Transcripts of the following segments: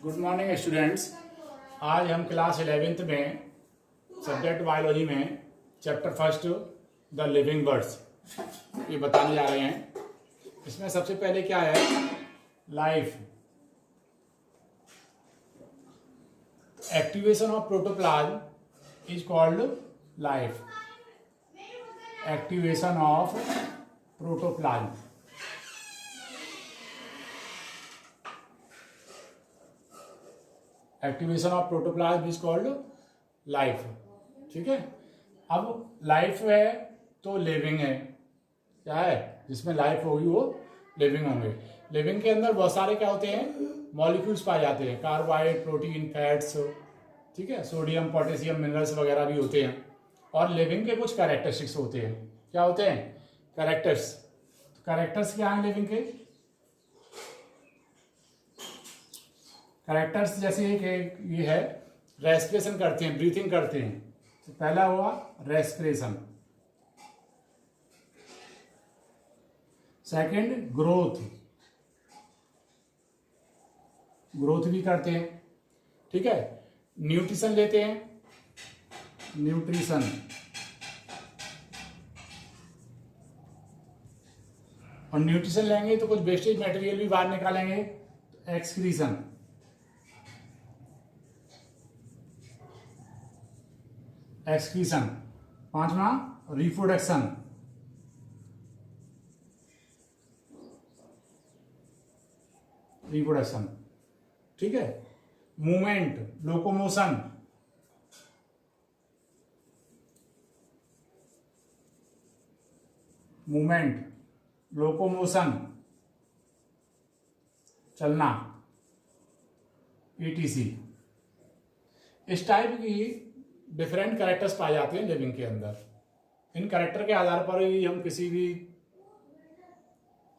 Good morning students. आज हम class 11th में सब्जेक्ट बायोलॉजी में chapter first the living birds ये बताने जा रहे हैं। इसमें सबसे पहले क्या है, life. Activation of protoplasm is called life. Activation of protoplasm, activation of protoplasm is called life. ठीक है, अब लाइफ है तो लिविंग है, क्या है जिसमें लाइफ होगी वो लिविंग होंगे। लिविंग के अंदर बहुत सारे क्या होते हैं, मॉलिक्यूल्स पाए जाते हैं, कार्बोहाइड्रेट, प्रोटीन, फैट्स, ठीक है, सोडियम, पोटेशियम, मिनरल्स वगैरह भी होते हैं। और लिविंग के कुछ कैरेक्टरिस्टिक्स होते हैं। क्या होते हैं? कैरेक्टर्स। कैरेक्टर्स क्या हैं लिविंग के? कैरेक्टर्स जैसे कि ये है, रेस्पिरेशन करते हैं, ब्रीथिंग करते हैं। तो पहला हुआ रेस्पिरेशन। सेकंड ग्रोथ, ग्रोथ भी करते हैं। ठीक है, न्यूट्रिशन लेते हैं, न्यूट्रिशन। और न्यूट्रिशन लेंगे तो कुछ वेस्टेज मटेरियल भी बाहर निकालेंगे, एक्सक्रीशन। एक्सक्रीशन। पांचवा रिप्रोडक्शन। रिप्रोडक्शन, ठीक है। Movement, locomotion. मूवमेंट, लोकोमोशन, चलना, ईटीसी। इस टाइप की डिफरेंट कैरेक्टर्स पाए जाते हैं लिविंग के अंदर। इन कैरेक्टर के आधार पर ही हम किसी भी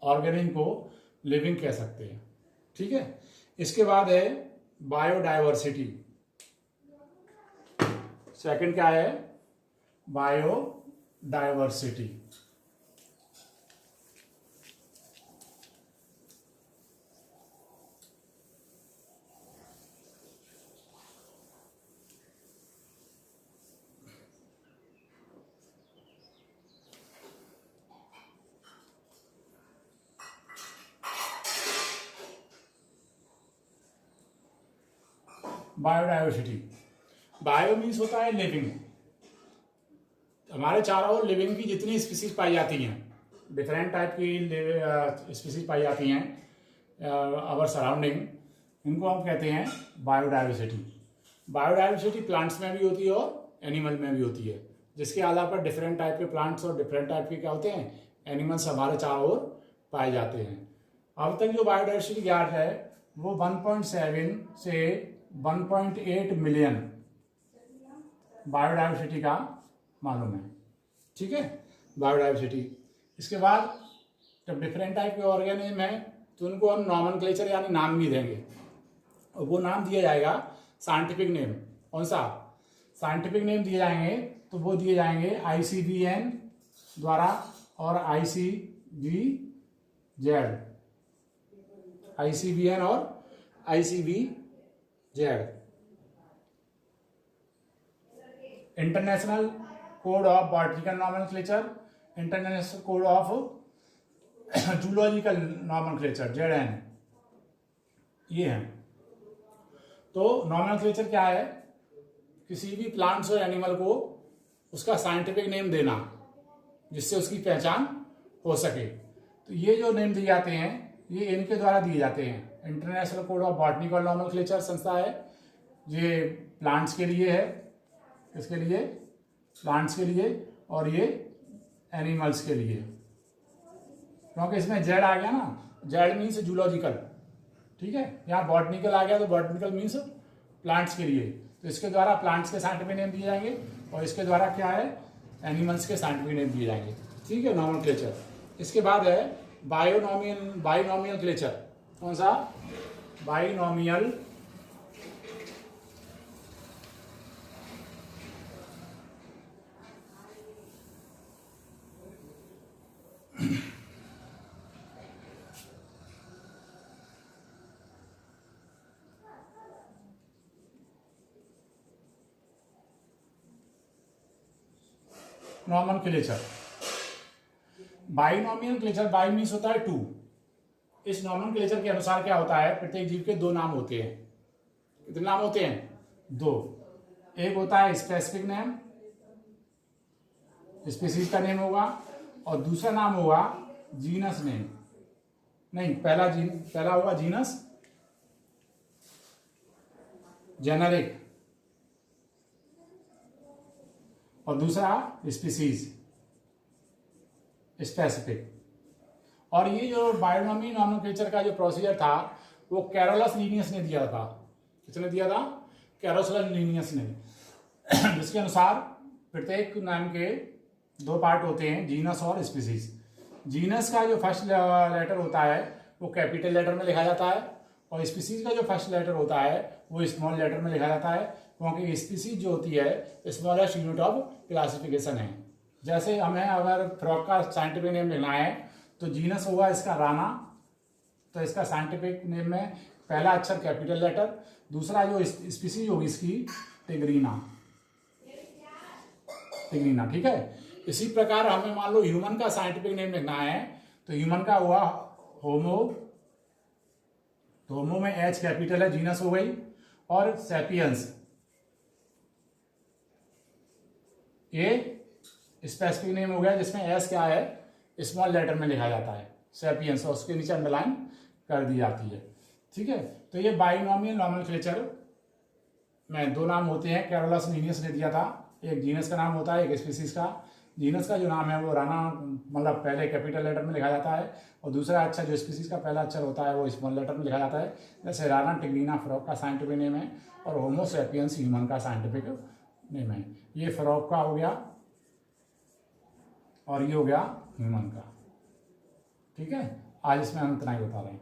ऑर्गेनिज्म को लिविंग कह सकते हैं। ठीक है, इसके बाद है बायोडाइवर्सिटी। सेकंड क्या है? बायोडाइवर्सिटी। बायोडाइवर्सिटी, बायो मीन्स होता है लिविंग। हमारे चारों ओर लिविंग की जितनी स्पीसीज पाई जाती हैं, डिफरेंट टाइप की स्पीसीज पाई जाती हैं आवर सराउंडिंग, इनको हम कहते हैं बायोडाइवर्सिटी। बायोडाइवर्सिटी प्लांट्स में भी होती है और एनिमल में भी होती है, जिसके आधार पर डिफरेंट टाइप के प्लांट्स और डिफरेंट टाइप के क्या होते हैं, एनिमल्स हमारे चारों ओर पाए जाते हैं। अब तक जो बायोडाइवर्सिटी ज्ञात है वो 1.7 से 1.8 मिलियन बायोडाइवर्सिटी का मालूम है। ठीक है, बायोडाइवर्सिटी। इसके बाद जब डिफरेंट टाइप के ऑर्गेनिज्म है तो उनको हम नॉमेनक्लेचर यानी नाम भी देंगे, और वो नाम दिया जाएगा साइंटिफिक नेम। कौन सा साइंटिफिक नेम दिए जाएंगे? तो वो दिए जाएंगे ICVN द्वारा और ICVZ। ICVN और ICVZ। International code of botanical nomenclature, international code of zoological nomenclature, ZN, ये है। तो नॉमेनक्लेचर क्या है? किसी भी प्लांट्स और एनिमल को उसका साइंटिफिक नेम देना जिससे उसकी पहचान हो सके। तो ये जो नेम दिए जाते हैं ये इनके द्वारा दिए जाते हैं। International code of botanical nomenclature संस्था है, ये प्लांट्स के लिए है, इसके लिए प्लांट्स के लिए, और ये एनिमल्स के लिए। क्योंकि इसमें जेड आ गया ना, जेड मीन्स जूलॉजिकल। ठीक है, यहाँ बॉटनिकल आ गया तो बॉटनिकल मीन्स प्लांट्स के लिए। तो इसके द्वारा प्लांट्स के साइंटिफिक नेम दिए जाएंगे और इसके द्वारा क्या है, एनिमल्स के साइंटिफिक नेम दिए जाएंगे। ठीक है, नॉमेनक्लेचर। इसके बाद है बाइनोमियल। कौन सा? बाइनोमियल। नॉमेनक्लेचर। बाइनॉमिनक्लेचर, बाई मीन्स होता है टू। इस नॉमेनक्लेचर के अनुसार क्या होता है, प्रत्येक जीव के दो नाम होते हैं। कितने नाम होते हैं? दो। एक होता है स्पेसिफिक नेम, स्पीसीज का नेम होगा, और दूसरा नाम होगा जीनस नेम। नहीं, पहला होगा जीनस, जेनरिक, और दूसरा स्पीसीज, स्पेसिफिक। और ये जो बायोनॉमी नॉमेनक्लेचर का जो प्रोसीजर था वो कैरोलस लीनियस ने दिया था। किसने दिया था? कैरोलस लीनियस ने। जिसके अनुसार प्रत्येक नाम के दो पार्ट होते हैं, जीनस और स्पीसीज। जीनस का जो फर्स्ट लेटर होता है वो कैपिटल लेटर में लिखा जाता है, और स्पीसीज का जो फर्स्ट लेटर होता है वो स्मॉल लेटर में लिखा जाता है, क्योंकि स्पीसीज जो होती है स्मॉलेस्ट यूनिट ऑफ क्लासिफिकेशन है। जैसे हमें अगर फ्रॉग का साइंटिफिक नेम लिखना है तो जीनस होगा इसका राना, तो इसका साइंटिफिक नेम में पहला अक्षर कैपिटल लेटर, दूसरा जो स्पीसीज होगी इसकी टिग्रीना। टिग्रीना, ठीक है। इसी प्रकार हमें मान लो ह्यूमन का साइंटिफिक नेम लिखना है तो ह्यूमन का हुआ होमो, तो होमो में एच कैपिटल है, जीनस हो गई, और सैपियंस ये स्पेसिफिक नेम हो गया, जिसमें एस क्या है, स्मॉल लेटर में लिखा जाता है, सैपियंस, और उसके नीचे अंडरलाइन कर दी जाती है, ठीक है। तो ये बाइनॉमियल नॉमेनक्लेचर में दो नाम होते हैं, कैरोलस लीनियस ने दिया था। एक जीनस का नाम होता है, एक स्पीसीज का। जीनस का जो नाम है वो राना, मतलब पहले कैपिटल लेटर में लिखा जाता है, और दूसरा अक्षर जो स्पीसीज का पहला अक्षर होता है वो स्मॉल लेटर में लिखा जाता है। जैसे राना टिग्रीना फ्रॉग का साइंटिफिक नेम है, और होमो सैपियंस ह्यूमन का साइंटिफिक नेम है। ये फ्रॉग का हो गया, और ये हो गया ह्यूमन का, ठीक है। आज इसमें हम इतना ही बता रहे हैं।